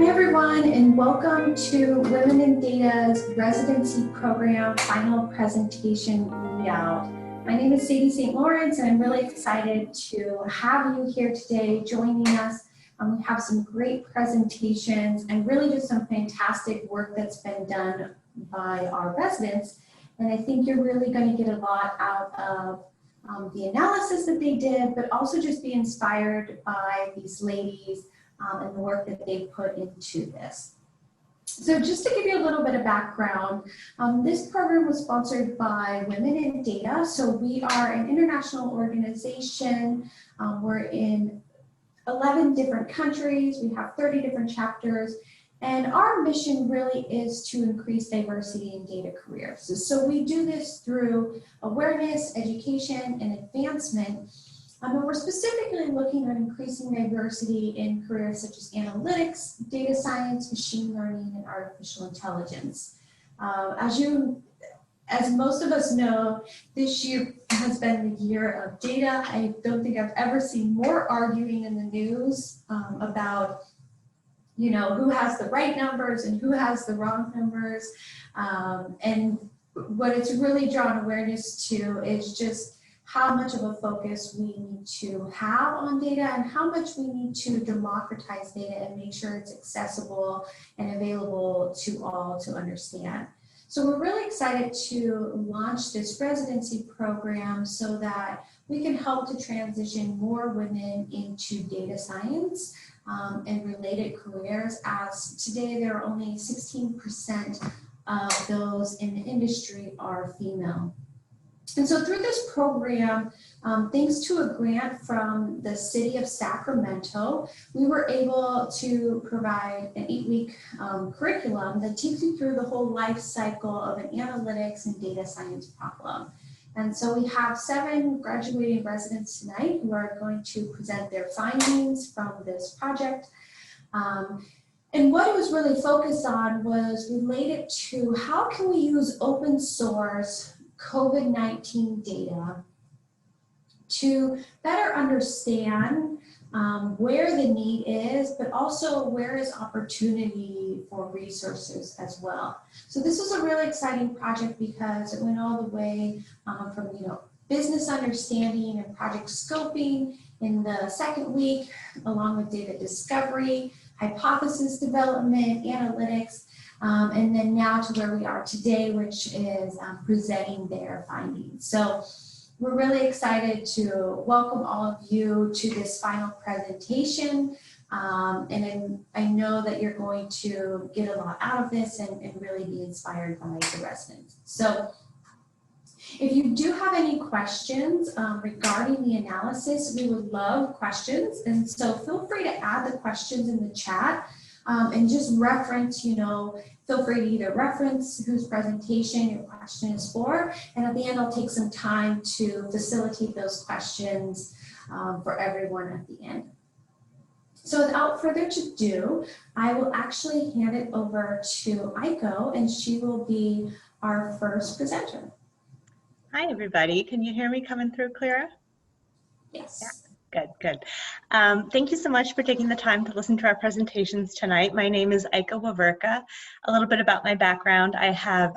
Hi everyone, and welcome to Women in Data's Residency Program Final Presentation Readout. My name is Sadie St. Lawrence, and I'm really excited to have you here today joining us. We have some great presentations and really just some fantastic work that's been done by our residents. And I think you're really going to get a lot out of the analysis that they did, but also just be inspired by these ladies and the work that they put into this. So just to give you a little bit of background, this program was sponsored by Women in Data. So we are an international organization. We're in 11 different countries. We have 30 different chapters. And our mission really is to increase diversity in data careers. So we do this through awareness, education, and advancement. And we're specifically looking at increasing diversity in careers such as analytics, data science, machine learning, and artificial intelligence. As most of us know, this year has been the year of data. I don't think I've ever seen more arguing in the news about who has the right numbers and who has the wrong numbers. And what it's really drawn awareness to is just how much of a focus we need to have on data and how much we need to democratize data and make sure it's accessible and available to all to understand. So we're really excited to launch this residency program so that we can help to transition more women into data science and related careers, as today there are only 16% of those in the industry are female. And so through this program, thanks to a grant from the City of Sacramento, we were able to provide an 8-week curriculum that takes you through the whole life cycle of an analytics and data science problem. And so we have 7 graduating residents tonight who are going to present their findings from this project. And what it was really focused on was related to how can we use open source COVID-19 data to better understand where the need is, but also where is opportunity for resources as well. So this was a really exciting project because it went all the way from business understanding and project scoping in the 2nd week, along with data discovery, hypothesis development, analytics, and then now to where we are today, which is presenting their findings. So we're really excited to welcome all of you to this final presentation. And I know that you're going to get a lot out of this and really be inspired by the residents. So if you do have any questions regarding the analysis, we would love questions. And so feel free to add the questions in the chat. And just reference, feel free to either reference whose presentation your question is for, and at the end I'll take some time to facilitate those questions for everyone at the end. So without further ado, I will actually hand it over to Aiko, and she will be our first presenter. Hi everybody, can you hear me coming through, Clara? Yes. Yeah. Good. Thank you so much for taking the time to listen to our presentations tonight. My name is Aiko Wawerka. A little bit about my background. I have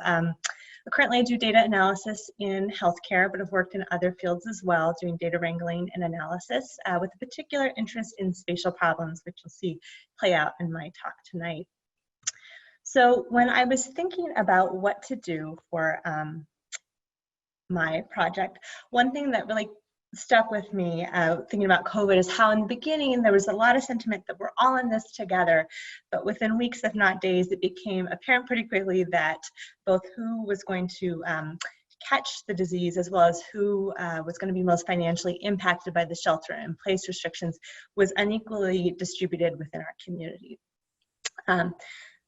currently I do data analysis in healthcare, but I've worked in other fields as well, doing data wrangling and analysis with a particular interest in spatial problems, which you'll see play out in my talk tonight. So when I was thinking about what to do for my project, one thing that really stuck with me thinking about COVID is how in the beginning there was a lot of sentiment that we're all in this together, but within weeks, if not days, it became apparent pretty quickly that both who was going to catch the disease as well as who was going to be most financially impacted by the shelter-in-place restrictions was unequally distributed within our community.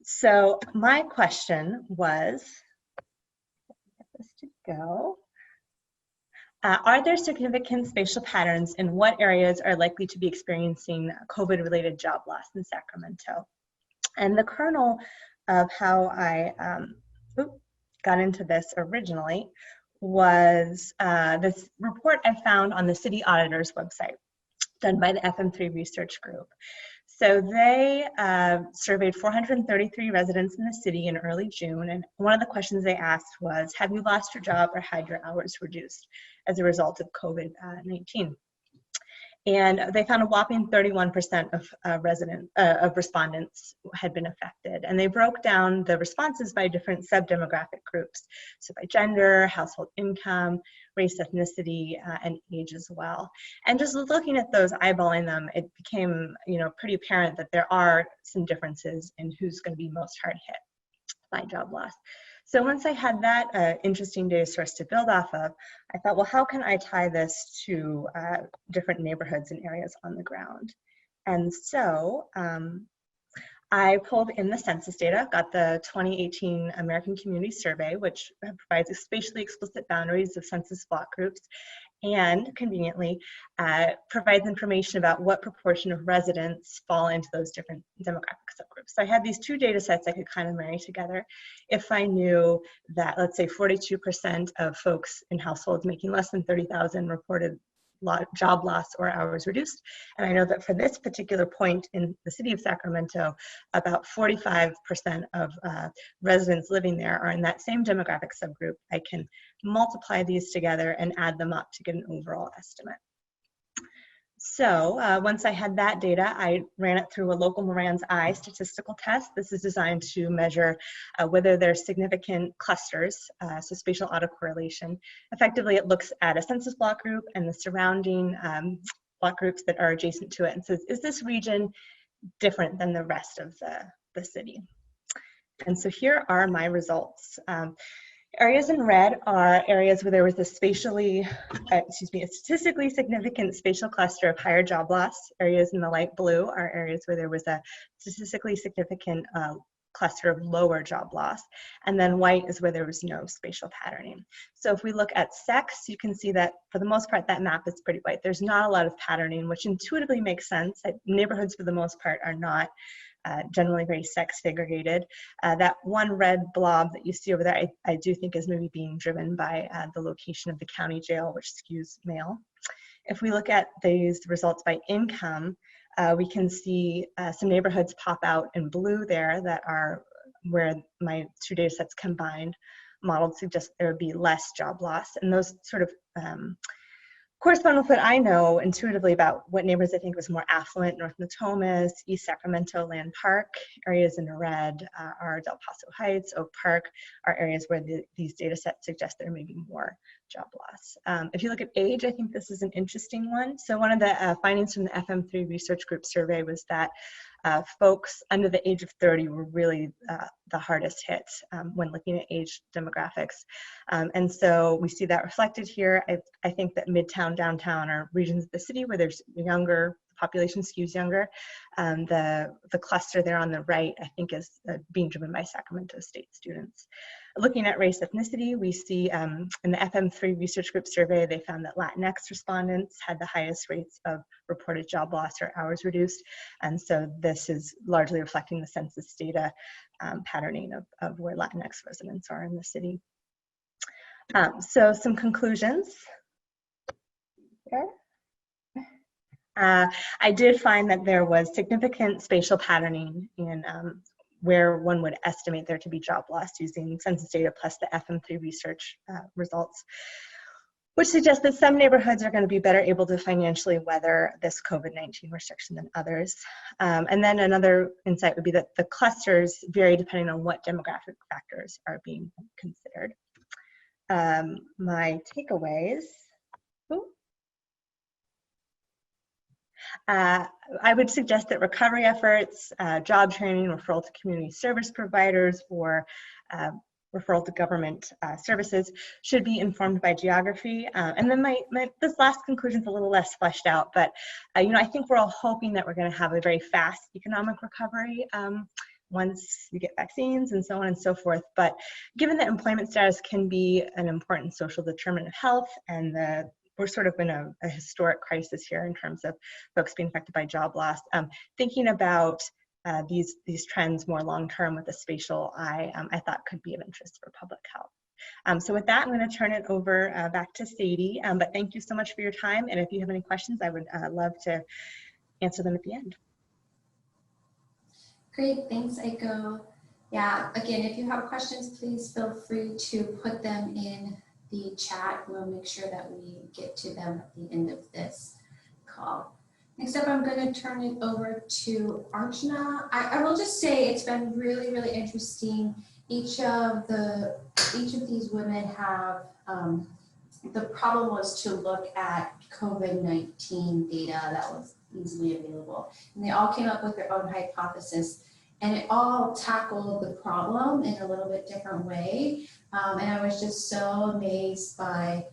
So my question was, get this to go. Are there significant spatial patterns in what areas are likely to be experiencing COVID-related job loss in Sacramento? And the kernel of how I got into this originally was this report I found on the city auditor's website done by the FM3 research group. So they surveyed 433 residents in the city in early June, and one of the questions they asked was, have you lost your job or had your hours reduced as a result of COVID-19? And they found a whopping 31% of respondents had been affected. And they broke down the responses by different sub-demographic groups. So by gender, household income, race, ethnicity, and age as well. And just looking at those, eyeballing them, it became, pretty apparent that there are some differences in who's going to be most hard hit by job loss. So once I had that interesting data source to build off of, I thought, well, how can I tie this to different neighborhoods and areas on the ground? And so I pulled in the census data, got the 2018 American Community Survey, which provides spatially explicit boundaries of census block groups, and conveniently provides information about what proportion of residents fall into those different demographic subgroups. So I had these two data sets I could kind of marry together. If I knew that, let's say 42% of folks in households making less than 30,000 reported job loss or hours reduced. And I know that for this particular point in the city of Sacramento, about 45% of residents living there are in that same demographic subgroup. I can multiply these together and add them up to get an overall estimate. So once I had that data, I ran it through a local Moran's eye statistical test. This is designed to measure whether there's significant clusters, so spatial autocorrelation. Effectively, it looks at a census block group and the surrounding block groups that are adjacent to it and says, is this region different than the rest of the city? And so here are my results. Areas in red are areas where there was a statistically significant spatial cluster of higher job loss. Areas in the light blue are areas where there was a statistically significant cluster of lower job loss. And then white is where there was no spatial patterning. So if we look at sex, you can see that for the most part, that map is pretty white. There's not a lot of patterning, which intuitively makes sense. Neighborhoods for the most part are not generally very sex segregated. That one red blob that you see over there, I do think is maybe being driven by the location of the county jail, which skews male. If we look at these results by income, we can see some neighborhoods pop out in blue there that are where my two data sets combined modeled suggest there would be less job loss. And those sort of correspond with what I know intuitively about what neighborhoods I think was more affluent. North Natomas, East Sacramento, Land Park. Areas in red are Del Paso Heights, Oak Park are areas where these data sets suggest there may be more job loss. If you look at age, I think this is an interesting one. So one of the findings from the FM3 research group survey was that folks under the age of 30 were really the hardest hit when looking at age demographics. And so we see that reflected here. I think that Midtown, downtown are regions of the city where there's younger, population skews younger. The cluster there on the right, I think, is being driven by Sacramento State students. Looking at race ethnicity, we see in the FM3 research group survey, they found that Latinx respondents had the highest rates of reported job loss or hours reduced. And so this is largely reflecting the census data patterning of where Latinx residents are in the city. So some conclusions. I did find that there was significant spatial patterning in where one would estimate there to be job loss using census data plus the FM3 research results, which suggests that some neighborhoods are going to be better able to financially weather this COVID-19 restriction than others. And then another insight would be that the clusters vary depending on what demographic factors are being considered. My takeaways. I would suggest that recovery efforts, job training, referral to community service providers, or referral to government services should be informed by geography. And then this last conclusion is a little less fleshed out, but I think we're all hoping that we're going to have a very fast economic recovery once we get vaccines and so on and so forth. But given that employment status can be an important social determinant of health, and we're sort of in a historic crisis here in terms of folks being affected by job loss. Thinking about these trends more long-term with a spatial eye, I thought could be of interest for public health. So with that, I'm going to turn it over back to Sadie. But thank you so much for your time. And if you have any questions, I would love to answer them at the end. Great, thanks, Aiko. Yeah, again, if you have questions, please feel free to put them in the chat. We'll make sure that we get to them at the end of this call. Next up, I'm going to turn it over to Archana. I will just say it's been really, really interesting. Each of these women have, the problem was to look at COVID-19 data that was easily available. And they all came up with their own hypothesis, and it all tackled the problem in a little bit different way. And I was just so amazed by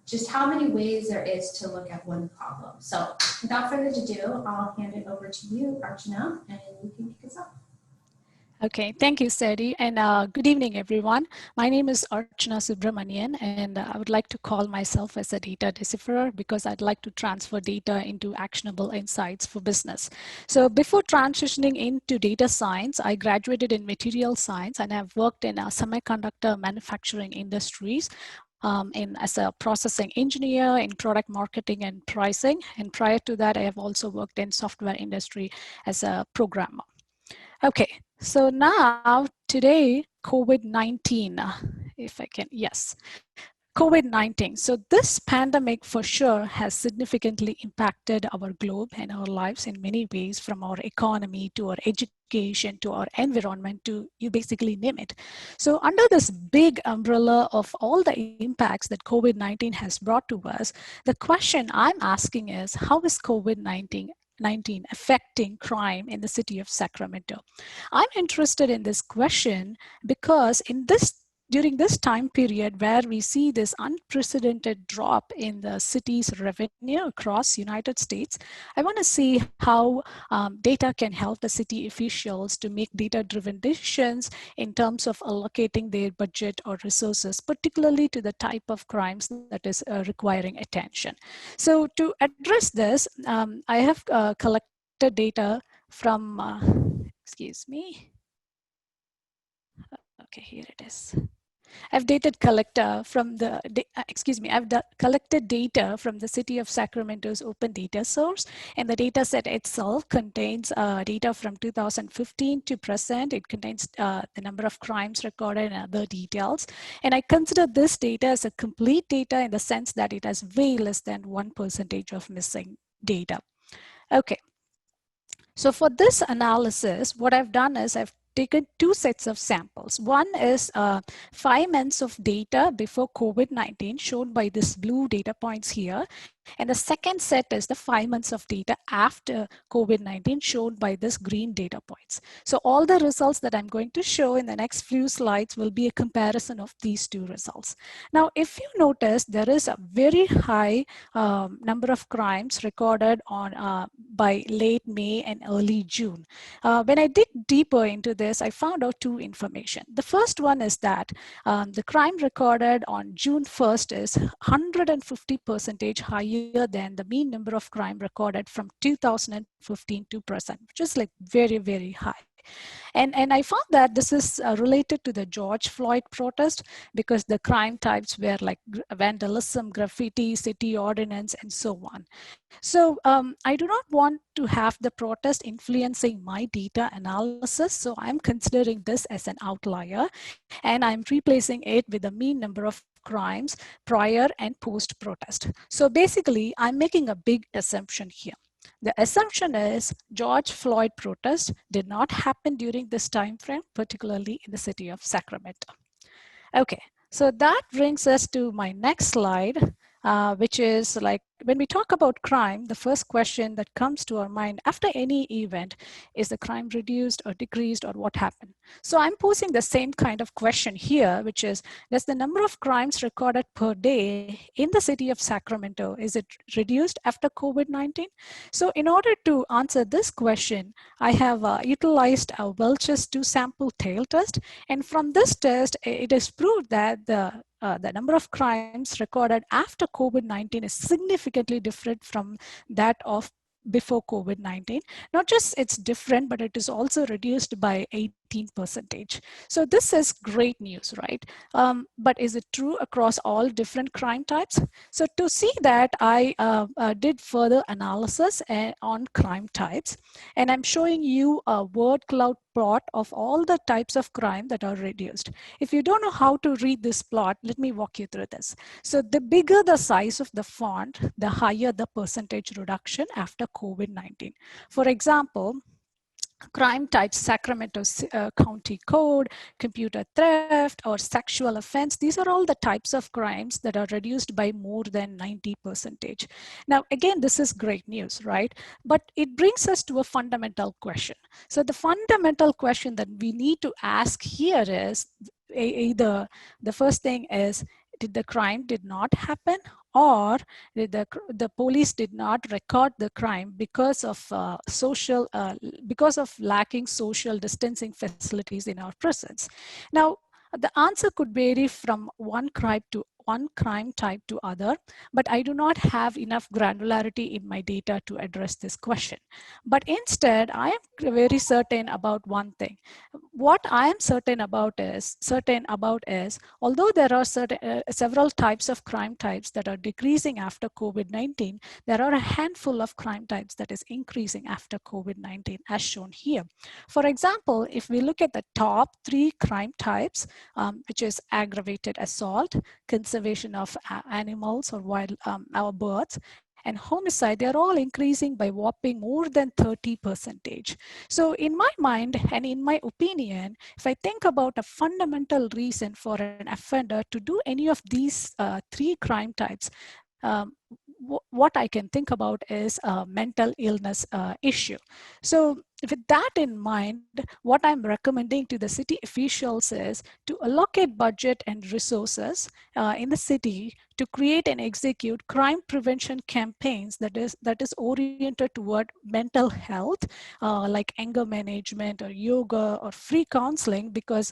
just how many ways there is to look at one problem. So without further ado, I'll hand it over to you, Archana, and you can kick us off. Okay, thank you, Sadie, and good evening, everyone. My name is Archana Subramanian, and I would like to call myself as a data decipherer because I'd like to transfer data into actionable insights for business. So before transitioning into data science, I graduated in material science and have worked in semiconductor manufacturing industries as a processing engineer in product marketing and pricing. And prior to that, I have also worked in software industry as a programmer. Okay, so now today, COVID-19, if I can, yes. COVID-19. So this pandemic for sure has significantly impacted our globe and our lives in many ways, from our economy to our education to our environment to you basically name it. So under this big umbrella of all the impacts that COVID-19 has brought to us, the question I'm asking is, how is COVID-19 affecting crime in the city of Sacramento? I'm interested in this question because during this time period where we see this unprecedented drop in the city's revenue across United States, I want to see how data can help the city officials to make data-driven decisions in terms of allocating their budget or resources, particularly to the type of crimes that is requiring attention. So to address this, I have collected data from, excuse me. Okay, here it is. I've collected data from the City of Sacramento's open data source, and the data set itself contains data from 2015 to present. It contains the number of crimes recorded and other details. And I consider this data as a complete data in the sense that it has way less than 1% of missing data. Okay. So for this analysis, what I've done is I've taken two sets of samples. One is 5 months of data before COVID-19 shown by this blue data points here. And the second set is the 5 months of data after COVID-19 shown by this green data points. So all the results that I'm going to show in the next few slides will be a comparison of these two results. Now, if you notice, there is a very high number of crimes recorded on by late May and early June. When I dig deeper into this, I found out two information. The first one is that the crime recorded on June 1st is 150% higher than the mean number of crime recorded from 2015 to present, which is like very, very high. And I found that this is related to the George Floyd protest because the crime types were like vandalism, graffiti, city ordinance, and so on. So I do not want to have the protest influencing my data analysis. So I'm considering this as an outlier, and I'm replacing it with the mean number of crimes prior and post protest. So basically, I'm making a big assumption here. The assumption is George Floyd protest did not happen during this time frame, particularly in the city of Sacramento. Okay, so that brings us to my next slide, which is like, when we talk about crime, the first question that comes to our mind after any event is the crime reduced or decreased or what happened? So I'm posing the same kind of question here, which is, does the number of crimes recorded per day in the city of Sacramento, is it reduced after COVID-19? So in order to answer this question, I have utilized a Welch's 2-sample tail test. And from this test, it is proved that the number of crimes recorded after COVID-19 is significantly different from that of before COVID-19. Not just it's different, but it is also reduced by 18%. So this is great news, right? But is it true across all different crime types? So to see that, I did further analysis on crime types, and I'm showing you a word cloud plot of all the types of crime that are reduced. If you don't know how to read this plot, let me walk you through this. So the bigger the size of the font, the higher the percentage reduction after COVID-19. For example, crime types, Sacramento County Code, computer theft, or sexual offense. These are all the types of crimes that are reduced by more than 90%. Now, again, this is great news, right? But it brings us to a fundamental question. So the fundamental question that we need to ask here is, either the first thing is, did the crime did not happen, or the police did not record the crime because of because of lacking social distancing facilities in our prisons. Now, the answer could vary from one crime type to other, but I do not have enough granularity in my data to address this question. But instead, I am very certain about one thing. What I am certain about is, although there are several types of crime types that are decreasing after COVID-19, there are a handful of crime types that is increasing after COVID-19, as shown here. For example, if we look at the top 3 crime types, which is aggravated assault, conservation of animals or wild our birds, and homicide, they're all increasing by whopping more than 30%. So in my mind and in my opinion, if I think about a fundamental reason for an offender to do any of these 3 crime types, what I can think about is a mental illness issue. So with that in mind, what I'm recommending to the city officials is to allocate budget and resources in the city to create and execute crime prevention campaigns that is oriented toward mental health, like anger management or yoga or free counseling, because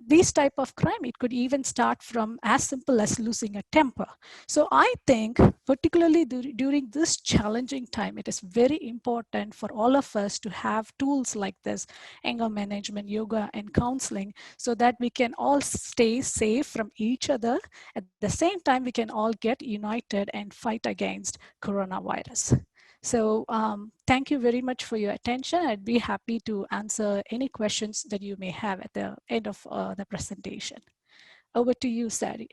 these type of crime, it could even start from as simple as losing a temper. So I think particularly during this challenging time, it is very important for all of us to have tools like this, anger management, yoga, and counseling, so that we can all stay safe from each other. At the same time, we can all get united and fight against coronavirus. So thank you very much for your attention. I'd be happy to answer any questions that you may have at the end of the presentation. Over to you, Sari.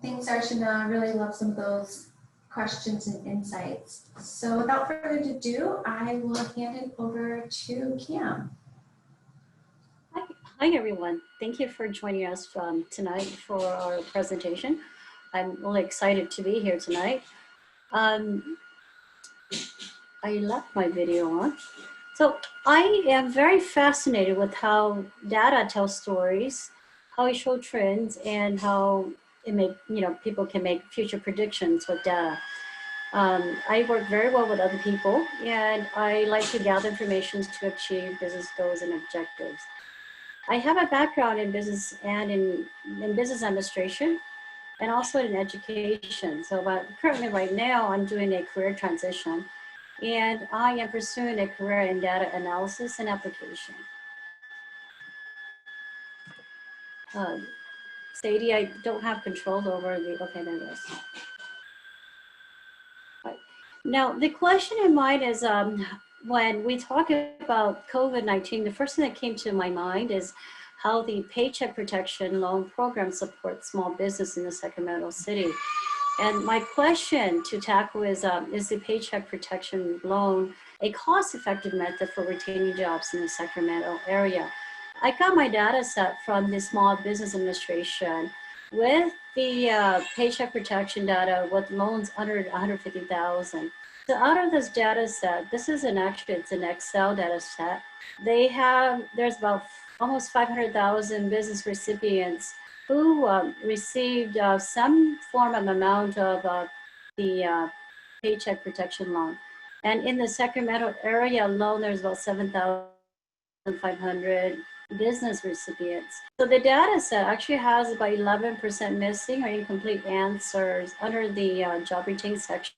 Thanks, Archana. I really love some of those questions and insights. So without further ado, I will hand it over to Cam. Hi everyone. Thank you for joining us tonight for our presentation. I'm really excited to be here tonight. I left my video on. So I am very fascinated with how data tells stories, how it shows trends, and how it people can make future predictions with data. I work very well with other people, and I like to gather information to achieve business goals and objectives. I have a background in business and in business administration, and also in education. So currently right now, I'm doing a career transition, and I am pursuing a career in data analysis and application. Sadie, I don't have control over the, okay, there it is. Right. Now, the question in mind is, when we talk about COVID-19, the first thing that came to my mind is how the Paycheck Protection Loan Program supports small business in the Sacramento city. And my question to tackle is the Paycheck Protection Loan a cost-effective method for retaining jobs in the Sacramento area? I got my data set from the Small Business Administration with the Paycheck Protection data with loans under 150,000. So out of this data set, this is it's an Excel data set. There's about almost 500,000 business recipients who received some form of amount of the Paycheck Protection Loan. And in the Sacramento area alone, there's about 7,500 business recipients. So the data set actually has about 11% missing or incomplete answers under the job retain section.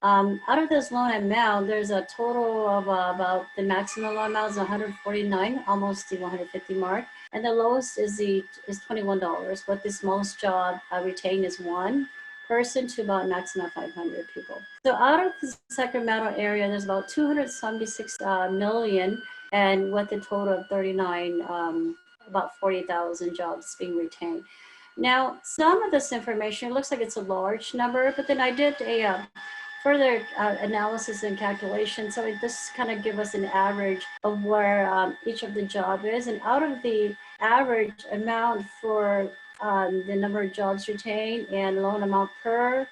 Out of this loan amount, there's a total of about the maximum loan amount is 149, almost the 150 mark. And the lowest is $21, but this most job retained is one person to about maximum 500 people. So out of the Sacramento area, there's about 276 million, and with a total of 39, about 40,000 jobs being retained. Now, some of this information looks like it's a large number, but then I did a further analysis and calculation. So this kind of give us an average of where each of the job is. And out of the average amount for the number of jobs retained and loan amount per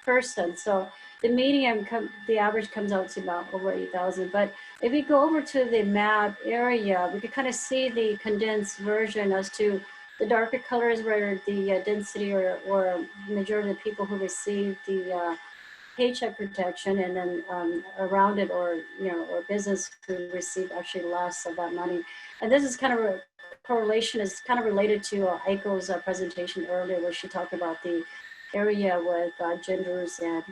person. So the median, the average comes out to about over 8,000. But if we go over to the map area, we can kind of see the condensed version as to the darker colors where the density or majority of the people who receive the paycheck protection, and then around it, or or business who receive actually less of that money. And this is kind of a correlation is kind of related to Aiko's presentation earlier, where she talked about the area with genders and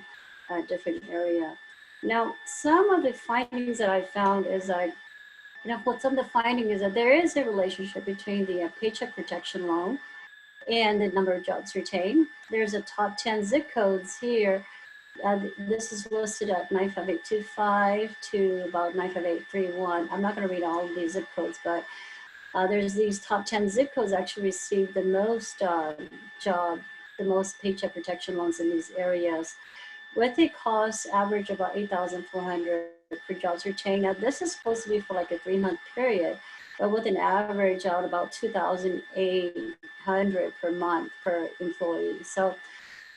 different area. Now, some of the findings that I found is what some of the finding is that there is a relationship between the paycheck protection loan and the number of jobs retained. There's a top 10 zip codes here. This is listed at 95825 to about 95831. I'm not going to read all of these zip codes, but there's these top 10 zip codes actually receive the most the most paycheck protection loans in these areas, with a cost average about 8,400 for jobs retained. Now, this is supposed to be for like a 3-month period, but with an average out about 2,800 per month per employee. So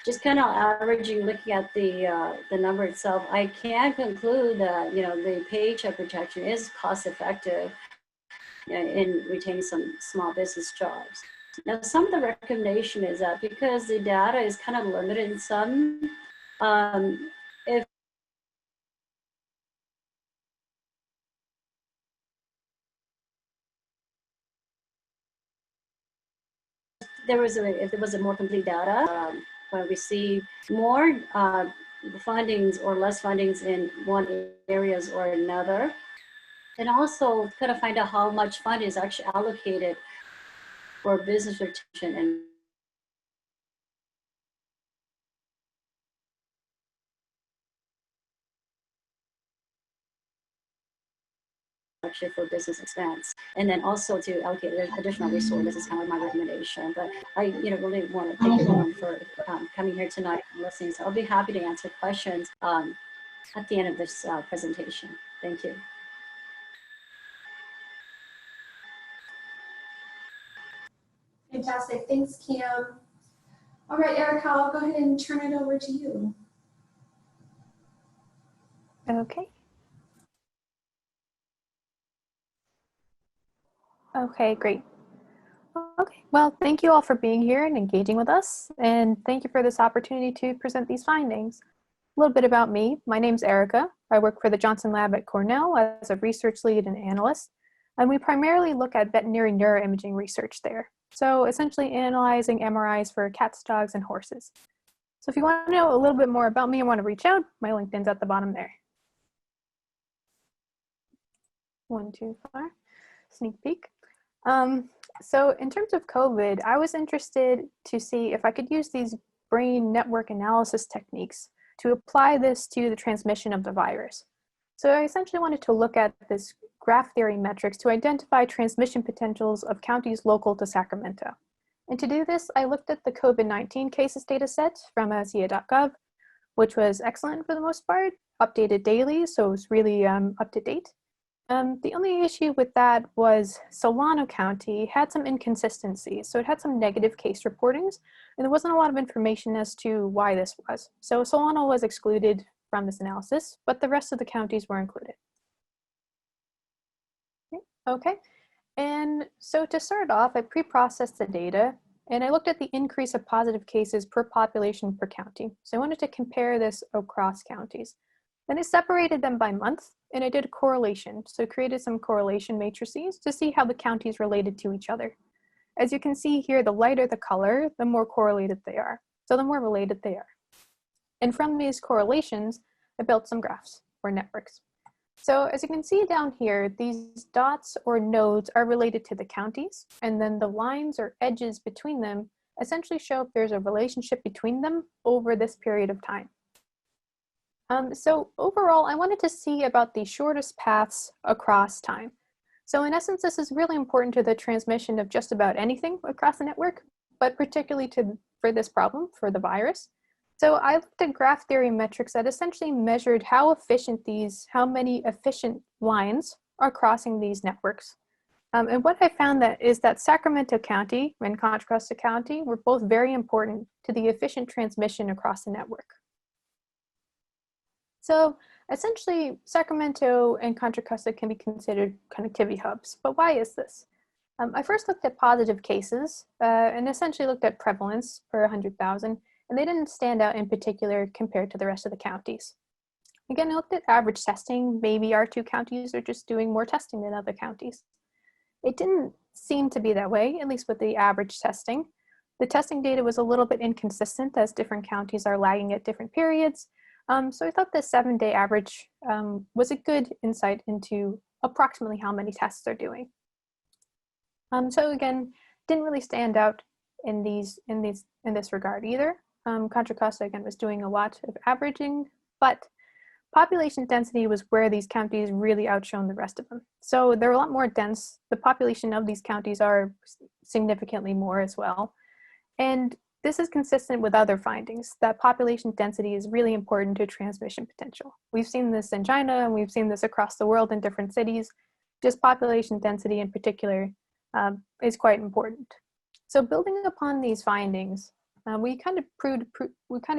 just kind of averaging, looking at the number itself, I can conclude that the paycheck protection is cost effective in retaining some small business jobs. Now, some of the recommendation is that because the data is kind of limited in some, if there was a more complete data, when we see more fundings or less fundings in one areas or another, and also kind of find out how much fund is actually allocated for business retention and actually for business expense, and then also to allocate additional resources. This is kind of my recommendation, but I really want to thank everyone for coming here tonight and listening. So I'll be happy to answer questions at the end of this presentation. Thank you. Fantastic, thanks, Kim. All right, Erica, I'll go ahead and turn it over to you. Okay. Okay, great. Okay, well, thank you all for being here and engaging with us, and thank you for this opportunity to present these findings. A little bit about me. My name's Erica. I work for the Johnson Lab at Cornell as a research lead and analyst, and we primarily look at veterinary neuroimaging research there. So essentially analyzing MRIs for cats, dogs, and horses. So if you want to know a little bit more about me and want to reach out, my LinkedIn's at the bottom there. 1, 2, 5, sneak peek. So in terms of COVID, I was interested to see if I could use these brain network analysis techniques to apply this to the transmission of the virus. So I essentially wanted to look at this graph theory metrics to identify transmission potentials of counties local to Sacramento. And to do this, I looked at the COVID-19 cases data set from SIA.gov, which was excellent for the most part, updated daily, so it was really up to date. The only issue with that was Solano County had some inconsistencies. So it had some negative case reportings, and there wasn't a lot of information as to why this was. So Solano was excluded from this analysis, but the rest of the counties were included. Okay, and so to start off, I pre-processed the data, and I looked at the increase of positive cases per population per county. So I wanted to compare this across counties. Then I separated them by month, and I did a correlation. So I created some correlation matrices to see how the counties related to each other. As you can see here, the lighter the color, the more correlated they are. So the more related they are. And from these correlations, I built some graphs or networks. So as you can see down here, these dots or nodes are related to the counties, and then the lines or edges between them essentially show if there's a relationship between them over this period of time. So overall, I wanted to see about the shortest paths across time. So in essence, this is really important to the transmission of just about anything across the network, but particularly for this problem, for the virus. So I looked at graph theory metrics that essentially measured how many efficient lines are crossing these networks. And what I found is that Sacramento County and Contra Costa County were both very important to the efficient transmission across the network. So essentially, Sacramento and Contra Costa can be considered connectivity hubs. But why is this? I first looked at positive cases and essentially looked at prevalence per 100,000, and they didn't stand out in particular compared to the rest of the counties. Again, I looked at average testing. Maybe our two counties are just doing more testing than other counties. It didn't seem to be that way, at least with the average testing. The testing data was a little bit inconsistent as different counties are lagging at different periods. So I thought the 7-day average was a good insight into approximately how many tests they're doing. So again, didn't really stand out in this regard either. Contra Costa again was doing a lot of averaging, but population density was where these counties really outshone the rest of them. So they're a lot more dense. The population of these counties are significantly more as well. And this is consistent with other findings, that population density is really important to transmission potential. We've seen this in China, and we've seen this across the world in different cities. Just population density in particular is quite important. So building upon these findings, we kind of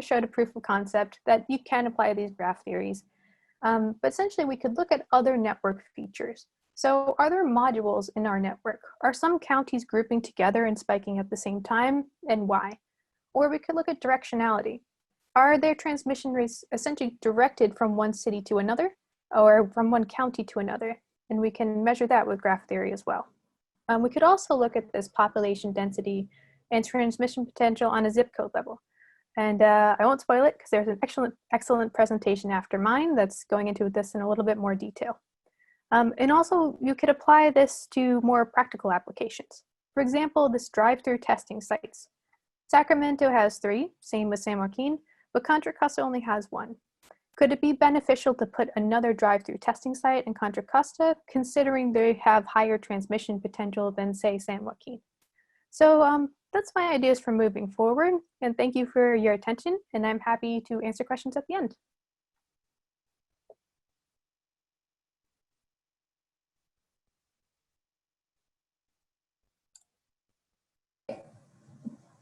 showed a proof of concept that you can apply these graph theories. But essentially, we could look at other network features. So are there modules in our network? Are some counties grouping together and spiking at the same time, and why? Or we could look at directionality. Are their transmission rates essentially directed from one city to another, or from one county to another? And we can measure that with graph theory as well. We could also look at this population density and transmission potential on a zip code level. And I won't spoil it because there's an excellent presentation after mine that's going into this in a little bit more detail. And also you could apply this to more practical applications. For example, this drive-through testing sites. Sacramento has 3, same with San Joaquin, but Contra Costa only has 1. Could it be beneficial to put another drive-through testing site in Contra Costa, considering they have higher transmission potential than, say, San Joaquin? So that's my ideas for moving forward, and thank you for your attention, and I'm happy to answer questions at the end.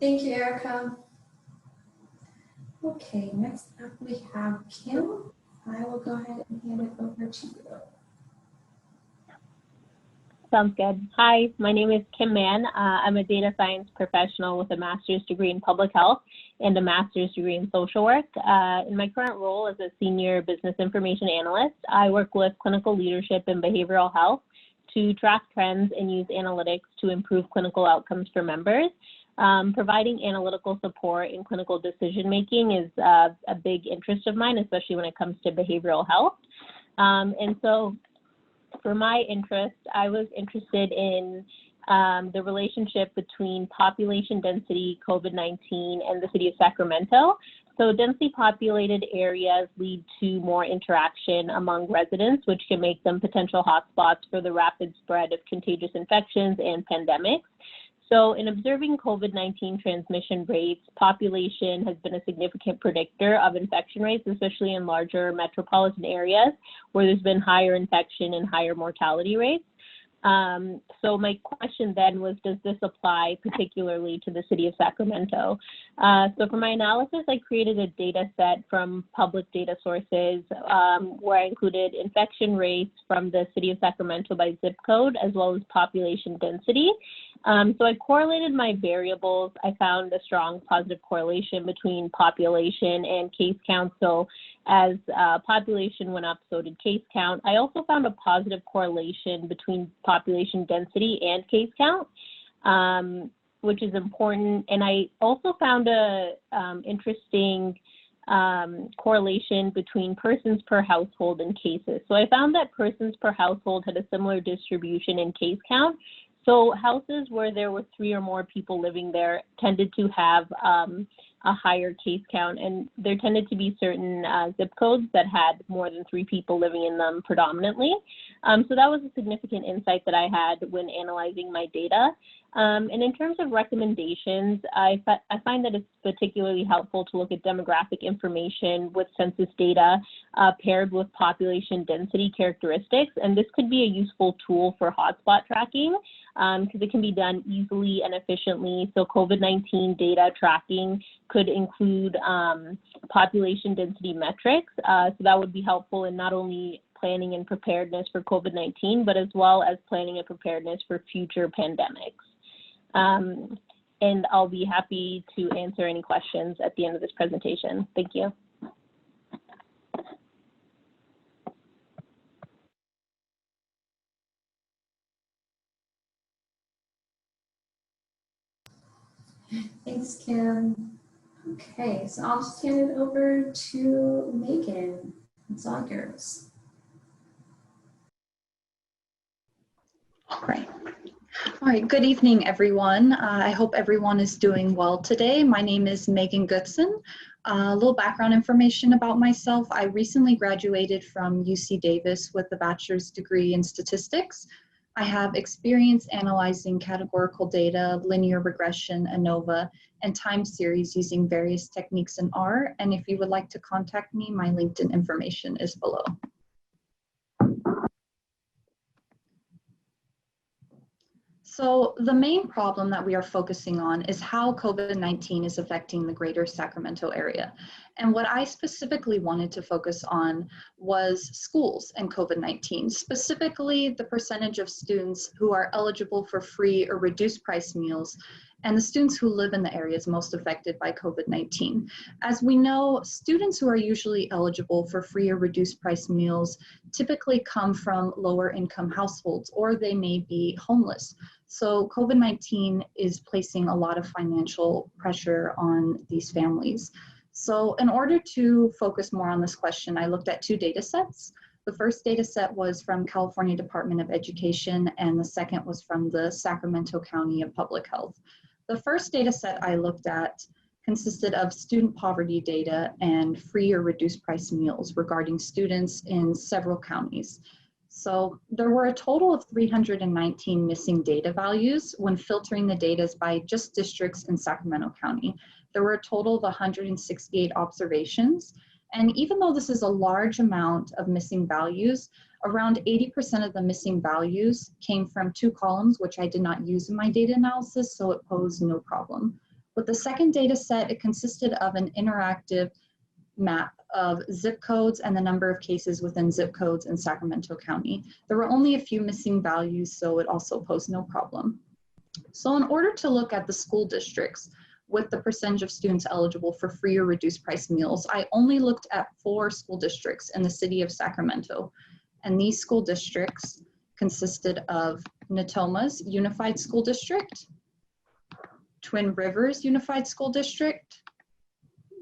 Thank you, Erica. Okay, next up we have Kim. I will go ahead and hand it over to you. Sounds good. Hi, my name is Kim Mann. I'm a data science professional with a master's degree in public health and a master's degree in social work. In my current role as a senior business information analyst, I work with clinical leadership and behavioral health to track trends and use analytics to improve clinical outcomes for members. Providing analytical support in clinical decision-making is a big interest of mine, especially when it comes to behavioral health. And so for my interest, I was interested in the relationship between population density, COVID-19, and the city of Sacramento. So densely populated areas lead to more interaction among residents, which can make them potential hotspots for the rapid spread of contagious infections and pandemics. So in observing COVID-19 transmission rates, population has been a significant predictor of infection rates, especially in larger metropolitan areas where there's been higher infection and higher mortality rates. So my question then was, does this apply particularly to the City of Sacramento? So for my analysis, I created a data set from public data sources where I included infection rates from the City of Sacramento by zip code, as well as population density. So I correlated my variables. I found a strong positive correlation between population and case count. So as population went up, so did case count. I also found a positive correlation between population density and case count, which is important. And I also found a interesting correlation between persons per household and cases. So I found that persons per household had a similar distribution in case count. So houses where there were 3 or more people living there tended to have a higher case count, and there tended to be certain zip codes that had more than 3 people living in them predominantly. So that was a significant insight that I had when analyzing my data. And in terms of recommendations, I find that it's particularly helpful to look at demographic information with census data paired with population density characteristics. And this could be a useful tool for hotspot tracking because it can be done easily and efficiently. So COVID-19 data tracking could include population density metrics. So that would be helpful in not only planning and preparedness for COVID-19, but as well as planning and preparedness for future pandemics. And I'll be happy to answer any questions at the end of this presentation. Thank you. Thanks, Kim. Okay, so I'll just hand it over to Megan. It's all yours. Great. All right, good evening, everyone. I hope everyone is doing well today. My name is Megan Goodson. A little background information about myself. I recently graduated from UC Davis with a bachelor's degree in statistics. I have experience analyzing categorical data, linear regression, ANOVA, and time series using various techniques in R. And if you would like to contact me, my LinkedIn information is below. So the main problem that we are focusing on is how COVID-19 is affecting the greater Sacramento area. And what I specifically wanted to focus on was schools and COVID-19, specifically the percentage of students who are eligible for free or reduced price meals and the students who live in the areas most affected by COVID-19. As we know, students who are usually eligible for free or reduced price meals typically come from lower income households, or they may be homeless. So COVID-19 is placing a lot of financial pressure on these families. So in order to focus more on this question, I looked at 2 data sets. The first data set was from California Department of Education, and the second was from the Sacramento County of Public Health. The first data set I looked at consisted of student poverty data and free or reduced price meals regarding students in several counties. So there were a total of 319 missing data values when filtering the data by just districts in Sacramento County. There were a total of 168 observations. And even though this is a large amount of missing values, around 80% of the missing values came from 2 columns, which I did not use in my data analysis, so it posed no problem. With the second data set, it consisted of an interactive map of zip codes and the number of cases within zip codes in Sacramento County. There were only a few missing values, so it also posed no problem. So in order to look at the school districts with the percentage of students eligible for free or reduced price meals, I only looked at 4 school districts in the city of Sacramento. And these school districts consisted of Natoma's Unified School District, Twin Rivers Unified School District,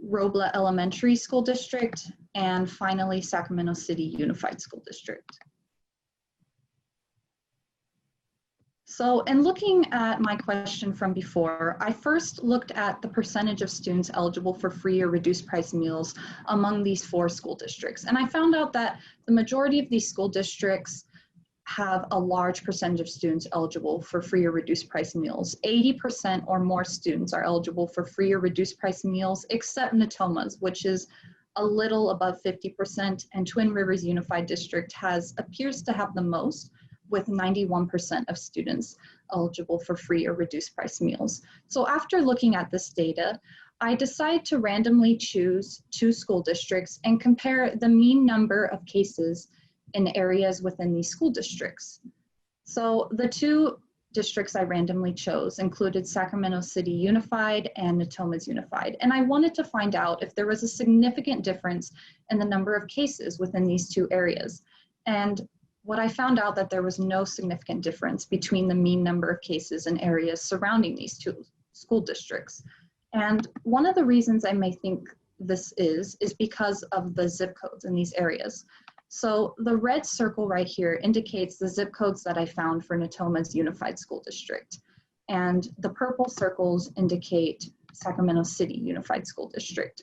Robla Elementary School District, and finally Sacramento City Unified School District. So in looking at my question from before, I first looked at the percentage of students eligible for free or reduced price meals among these 4 school districts. And I found out that the majority of these school districts have a large percentage of students eligible for free or reduced price meals. 80% or more students are eligible for free or reduced price meals, except Natoma's, which is a little above 50%, and Twin Rivers Unified District appears to have the most, with 91% of students eligible for free or reduced price meals. So after looking at this data, I decided to randomly choose 2 school districts and compare the mean number of cases in areas within these school districts. So the 2 districts I randomly chose included Sacramento City Unified and Natomas Unified. And I wanted to find out if there was a significant difference in the number of cases within these 2 areas. And what I found out that there was no significant difference between the mean number of cases in areas surrounding these 2 school districts. And one of the reasons I may think this is because of the zip codes in these areas. So the red circle right here indicates the zip codes that I found for Natomas Unified School District. And the purple circles indicate Sacramento City Unified School District.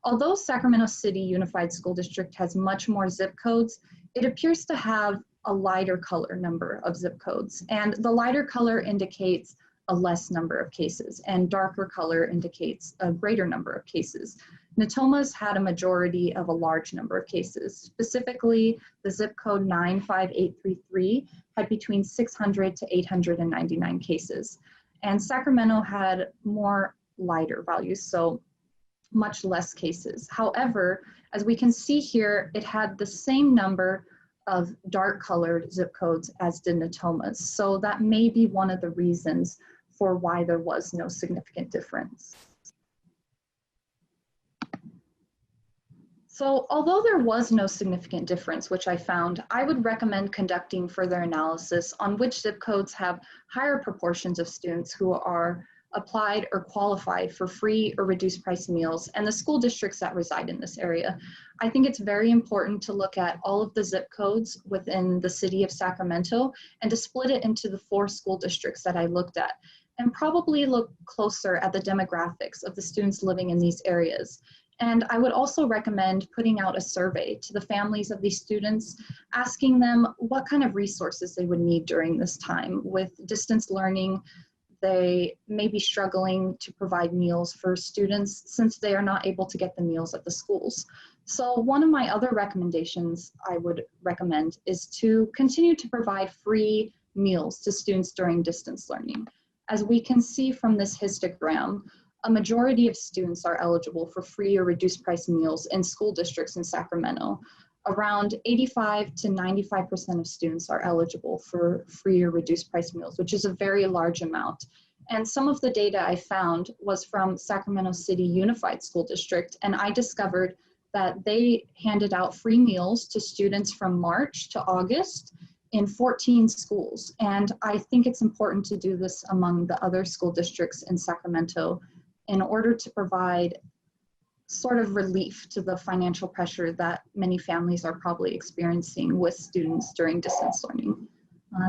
Although Sacramento City Unified School District has much more zip codes, it appears to have a lighter color number of zip codes. And the lighter color indicates a less number of cases, and darker color indicates a greater number of cases. Natomas had a majority of a large number of cases. Specifically, the zip code 95833 had between 600 to 899 cases. And Sacramento had more lighter values, so much less cases. However, as we can see here, it had the same number of dark colored zip codes as did Natomas. So that may be one of the reasons for why there was no significant difference. So although there was no significant difference, which I found, I would recommend conducting further analysis on which zip codes have higher proportions of students who are applied or qualified for free or reduced price meals and the school districts that reside in this area. I think it's very important to look at all of the zip codes within the city of Sacramento and to split it into the 4 school districts that I looked at, and probably look closer at the demographics of the students living in these areas. And I would also recommend putting out a survey to the families of these students, asking them what kind of resources they would need during this time. With distance learning, they may be struggling to provide meals for students since they are not able to get the meals at the schools. So one of my other recommendations I would recommend is to continue to provide free meals to students during distance learning. As we can see from this histogram, a majority of students are eligible for free or reduced price meals in school districts in Sacramento. Around 85 to 95% of students are eligible for free or reduced price meals, which is a very large amount. And some of the data I found was from Sacramento City Unified School District, and I discovered that they handed out free meals to students from March to August in 14 schools. And I think it's important to do this among the other school districts in Sacramento in order to provide sort of relief to the financial pressure that many families are probably experiencing with students during distance learning.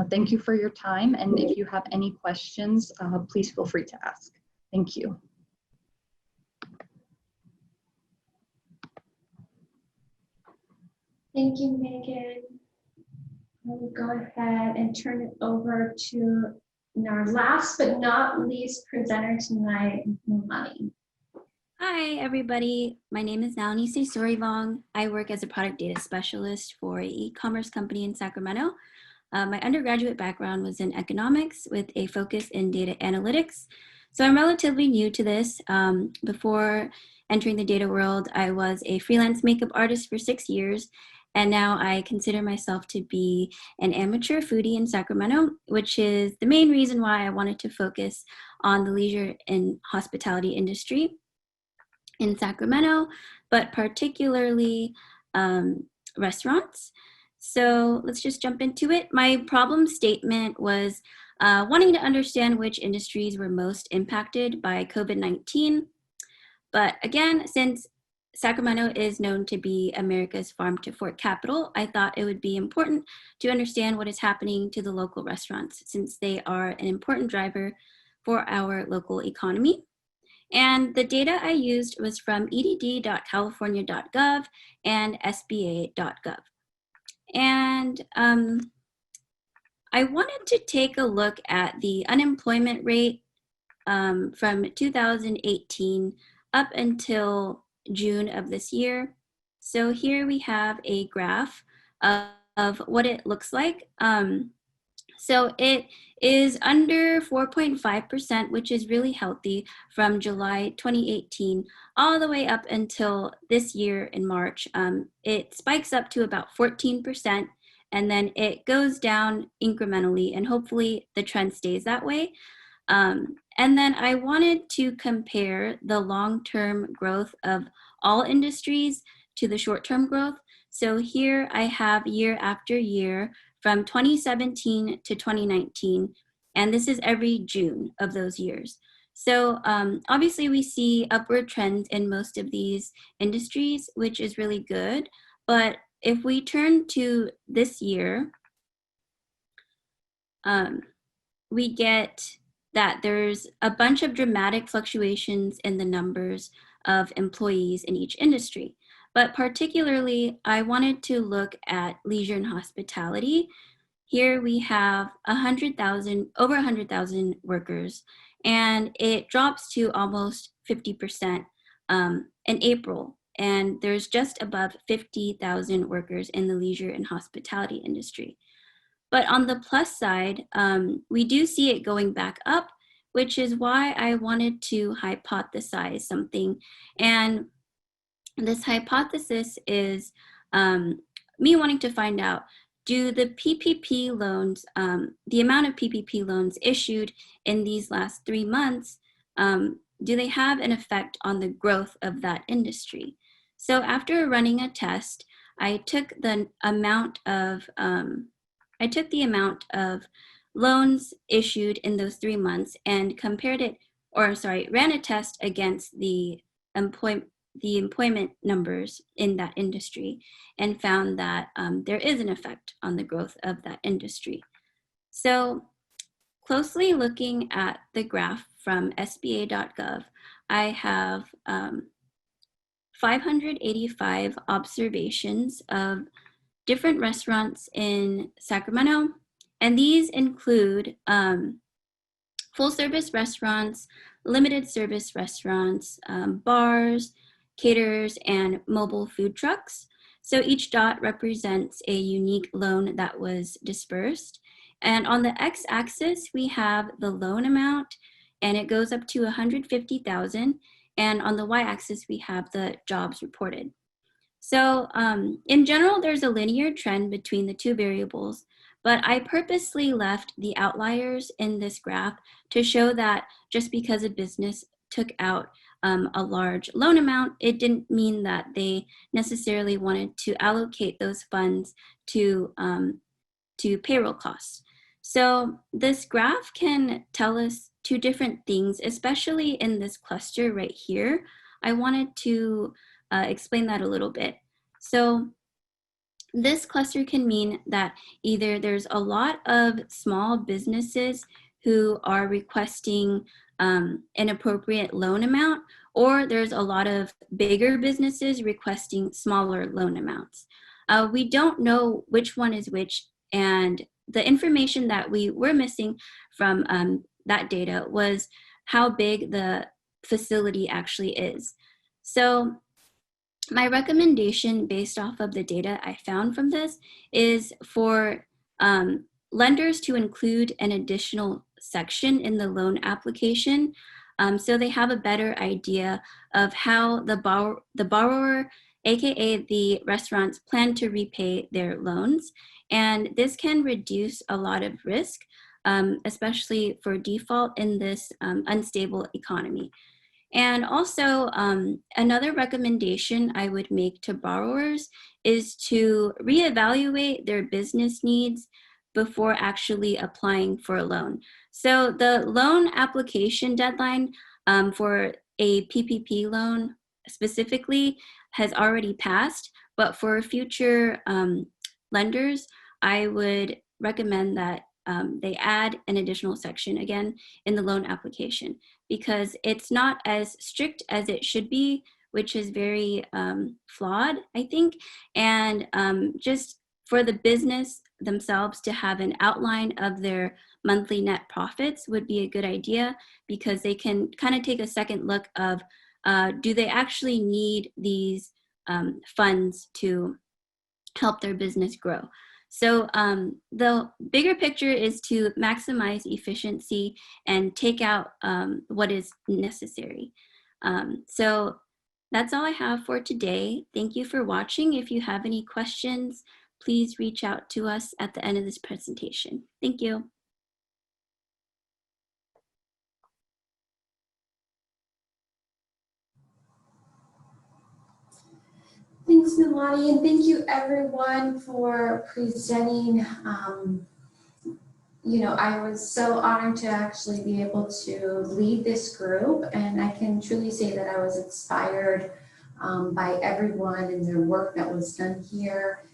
Thank you for your time, and if you have any questions, please feel free to ask. Thank you. Thank you, Megan. I will go ahead and turn it over to our last but not least presenter tonight, Nalani. Hi, everybody. My name is Nalani Sorivong. I work as a product data specialist for an e-commerce company in Sacramento. My undergraduate background was in economics with a focus in data analytics. So I'm relatively new to this. Before entering the data world, I was a freelance makeup artist for 6 years. And now I consider myself to be an amateur foodie in Sacramento, which is the main reason why I wanted to focus on the leisure and hospitality industry in Sacramento, but particularly restaurants. So let's just jump into it. My problem statement was wanting to understand which industries were most impacted by COVID-19. But again, since Sacramento is known to be America's farm to fork capital, I thought it would be important to understand what is happening to the local restaurants since they are an important driver for our local economy. And the data I used was from edd.california.gov and sba.gov. And I wanted to take a look at the unemployment rate from 2018 up until June of this year. So here we have a graph of what it looks like. So it is under 4.5%, which is really healthy from July 2018 all the way up until this year in March. It spikes up to about 14%, and then it goes down incrementally, and hopefully the trend stays that way. And then I wanted to compare the long-term growth of all industries to the short-term growth. So here I have year after year from 2017 to 2019, and this is every June of those years. So obviously we see upward trends in most of these industries, which is really good. But if we turn to this year, we get that there's a bunch of dramatic fluctuations in the numbers of employees in each industry. But particularly, I wanted to look at leisure and hospitality. Here we have over 100,000 workers, and it drops to almost 50% in April. And there's just above 50,000 workers in the leisure and hospitality industry. But on the plus side, we do see it going back up, which is why I wanted to hypothesize something. And this hypothesis is me wanting to find out, do the PPP loans, the amount of PPP loans issued in these last 3 months, do they have an effect on the growth of that industry? So after running a test, I took the amount of loans issued in those 3 months and ran a test against the employment numbers in that industry, and found that there is an effect on the growth of that industry. So closely looking at the graph from SBA.gov, I have 585 observations of different restaurants in Sacramento, and these include full service restaurants, limited service restaurants, bars, caterers, and mobile food trucks. So each dot represents a unique loan that was dispersed. And on the x-axis, we have the loan amount, and it goes up to 150,000. And on the y-axis, we have the jobs reported. So in general, there's a linear trend between the two variables, but I purposely left the outliers in this graph to show that just because a business took out a large loan amount, it didn't mean that they necessarily wanted to allocate those funds to payroll costs. So this graph can tell us two different things, especially in this cluster right here. I wanted to explain that a little bit. So this cluster can mean that either there's a lot of small businesses who are requesting an appropriate loan amount, or there's a lot of bigger businesses requesting smaller loan amounts. We don't know which one is which, and the information that we were missing from that data was how big the facility actually is. So my recommendation based off of the data I found from this is for lenders to include an additional section in the loan application so they have a better idea of how the borrower, aka the restaurants, plan to repay their loans. And this can reduce a lot of risk, especially for default in this unstable economy. And also, another recommendation I would make to borrowers is to reevaluate their business needs before actually applying for a loan. So the loan application deadline for a PPP loan specifically has already passed, but for future lenders, I would recommend that they add an additional section again in the loan application, because it's not as strict as it should be, which is very flawed, I think. And just for the business themselves to have an outline of their monthly net profits would be a good idea, because they can kind of take a second look of do they actually need these funds to help their business grow. So the bigger picture is to maximize efficiency and take out what is necessary. So that's all I have for today. Thank you for watching. If you have any questions, please reach out to us at the end of this presentation. Thank you. Thanks, Milani, and thank you everyone for presenting. You know, I was so honored to actually be able to lead this group, and I can truly say that I was inspired by everyone and their work that was done here.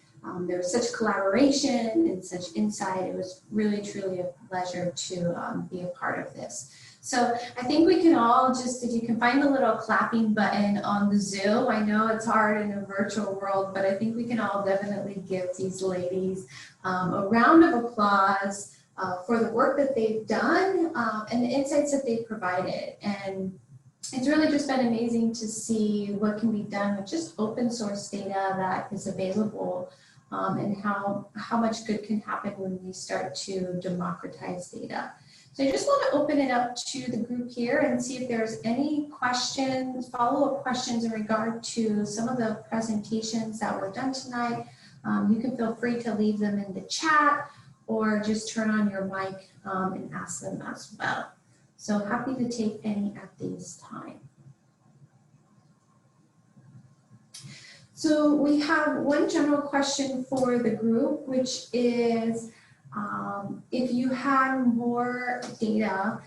There was such collaboration and such insight. It was really, truly a pleasure to be a part of this. So I think we can all just, if you can find the little clapping button on the Zoom, I know it's hard in a virtual world, but I think we can all definitely give these ladies a round of applause for the work that they've done and the insights that they've provided. And it's really just been amazing to see what can be done with just open source data that is available and how much good can happen when we start to democratize data. So I just want to open it up to the group here and see if there's any questions, follow-up questions in regard to some of the presentations that were done tonight. You can feel free to leave them in the chat or just turn on your mic and ask them as well. So happy to take any at this time. So we have one general question for the group, which is, if you had more data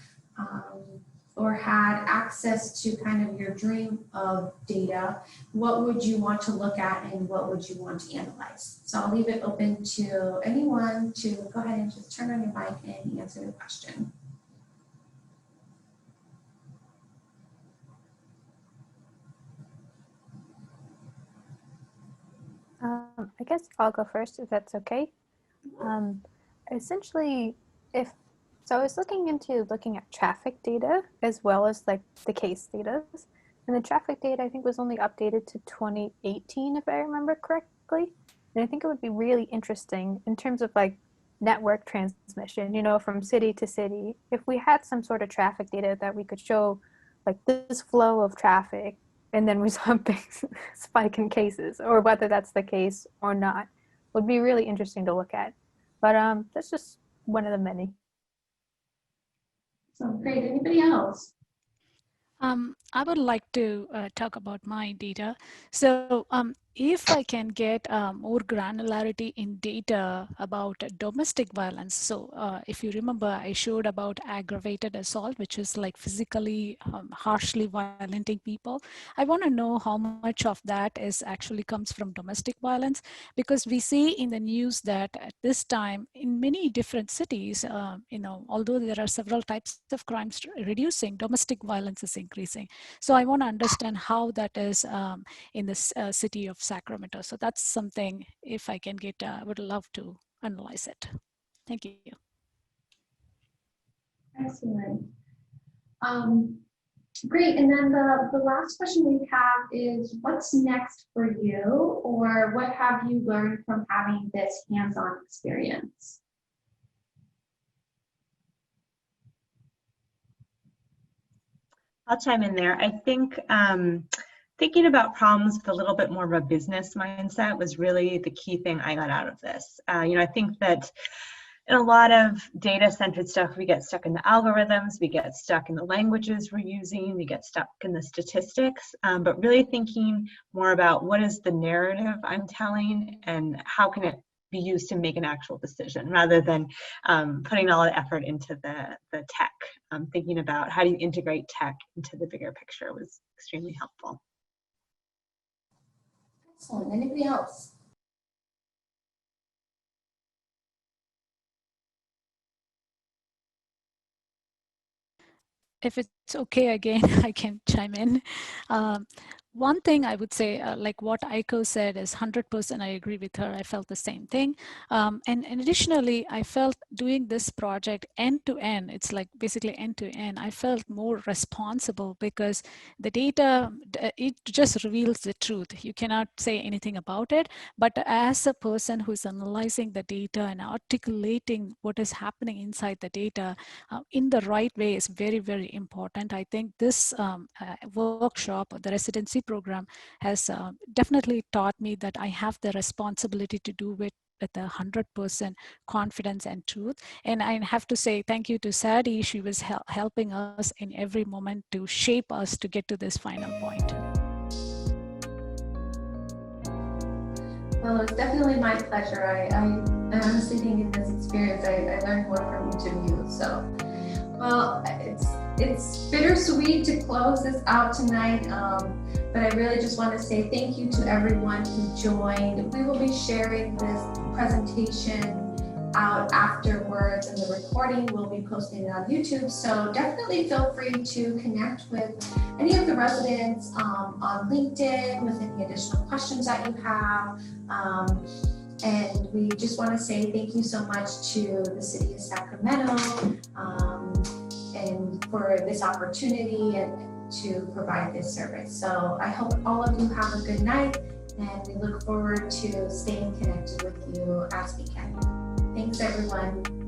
or had access to kind of your dream of data, what would you want to look at and what would you want to analyze? So I'll leave it open to anyone to go ahead and just turn on your mic and answer the question. I guess I'll go first if that's okay. Essentially, so I was looking at traffic data as well as like the case data. And the traffic data I think was only updated to 2018 if I remember correctly. And I think it would be really interesting in terms of like network transmission, you know, from city to city. If we had some sort of traffic data that we could show like this flow of traffic and then we saw a big spike in cases, or whether that's the case or not, would be really interesting to look at. But that's just one of the many. So great, anybody else? I would like to talk about my data. So if I can get more granularity in data about domestic violence. So if you remember, I showed about aggravated assault, which is like physically harshly violenting people. I want to know how much of that is actually comes from domestic violence, because we see in the news that at this time in many different cities, you know, although there are several types of crimes reducing, domestic violence is increasing. So I want to understand how that is in the city of Sacramento. So that's something, if I can get, I would love to analyze it. Thank you. Excellent. Great, and then the last question we have is, what's next for you, or what have you learned from having this hands-on experience? I'll chime in there. I think thinking about problems with a little bit more of a business mindset was really the key thing I got out of this. You know, I think that in a lot of data-centered stuff, we get stuck in the algorithms, we get stuck in the languages we're using, we get stuck in the statistics, but really thinking more about what is the narrative I'm telling and how can it be used to make an actual decision, rather than putting all the effort into the tech. Thinking about how do you integrate tech into the bigger picture was extremely helpful. Excellent. Anybody else? If it's okay again, I can chime in. one thing I would say, like what Aiko said, is 100% I agree with her. I felt the same thing. And additionally, I felt doing this project end to end, it's like basically end to end, I felt more responsible because the data, it just reveals the truth. You cannot say anything about it, but as a person who's analyzing the data and articulating what is happening inside the data in the right way is very, very important. I think this workshop, the residency program, has definitely taught me that I have the responsibility to do it with 100% confidence and truth. And I have to say thank you to Sadie. She was helping us in every moment to shape us to get to this final point. Well, it's definitely my pleasure. I honestly think in this experience, I learned more from each of you. So, well, it's bittersweet to close this out tonight, but I really just want to say thank you to everyone who joined. We will be sharing this presentation out afterwards, and the recording will be posted on YouTube. So definitely feel free to connect with any of the residents on LinkedIn with any additional questions that you have. And we just want to say thank you so much to the City of Sacramento and for this opportunity and to provide this service. So I hope all of you have a good night, and we look forward to staying connected with you as we can. Thanks, everyone.